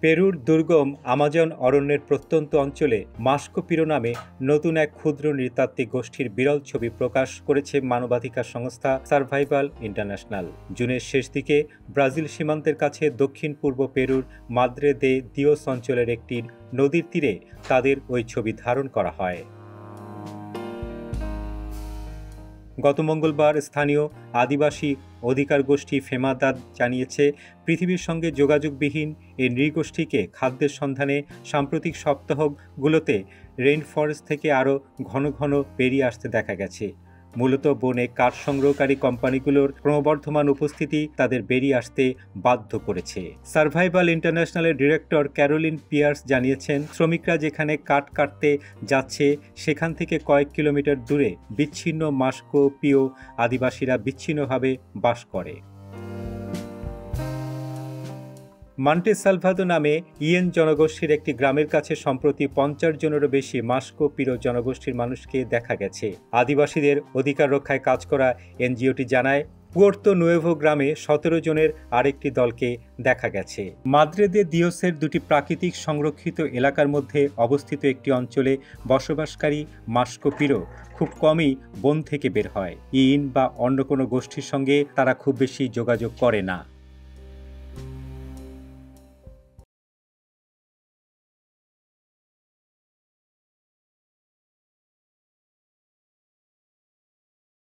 পেরুর দুর্গম আমাজন অরণ্যের প্রত্যন্ত অঞ্চলে মাস্কো পিরো নামে নতুন এক ক্ষুদ্র নৃতাত্ত্বিক গোষ্ঠীর বিরল ছবি প্রকাশ করেছে মানবাধিকার সংস্থা সার্ভাইভাল ইন্টারন্যাশনাল। জুনের শেষ দিকে ব্রাজিল সীমান্তের কাছে দক্ষিণ পূর্ব পেরুর মাদ্রে দে দিওস অঞ্চলের একটি নদীর তীরে তাদের ওই ছবি ধারণ করা হয়। গত মঙ্গলবার স্থানীয় আদিবাসী অধিকার গোষ্ঠী ফেমাদাদ জানিয়েছে, পৃথিবীর সঙ্গে যোগাযোগবিহীন এই নৃগোষ্ঠীকে খাদ্যের সন্ধানে সাম্প্রতিক সপ্তাহগুলোতে রেইন ফরেস্ট থেকে আরও ঘন ঘন বেরিয়ে আসতে দেখা গেছে। মূলত বনে কাঠ সংগ্রহকারী কোম্পানিগুলোর ক্রমবর্ধমান উপস্থিতি তাদের বেরিয়ে আসতে বাধ্য করেছে। সার্ভাইভাল ইন্টারন্যাশনালের ডিরেক্টর ক্যারোলিন পিয়ার্স জানিয়েছেন, শ্রমিকরা যেখানে কাঠ কাটতে যাচ্ছে সেখান থেকে কয়েক কিলোমিটার দূরে বিচ্ছিন্ন মাস্কো পিও আদিবাসীরা বিচ্ছিন্নভাবে বাস করে। মন্টে সালভাদো নামে ইয়েন জনগোষ্ঠীর একটি গ্রামের কাছে সম্প্রতি 50 জনেরও বেশি মাস্কো পিরো জনগোষ্ঠীর মানুষকে দেখা গেছে। আদিবাসীদের অধিকার রক্ষায় কাজ করা এনজিওটি জানায়, পুয়ের্তো নুয়েভো গ্রামে 17 জনের আরেকটি দলকে দেখা গেছে। মাদ্রে দে দিওসের দুটি প্রাকৃতিক সংরক্ষিত এলাকার মধ্যে অবস্থিত একটি অঞ্চলে বসবাসকারী মাস্কো পিরো খুব কমই বন থেকে বের হয়। ইন বা অন্য কোনো গোষ্ঠীর সঙ্গে তারা খুব বেশি যোগাযোগ করে না।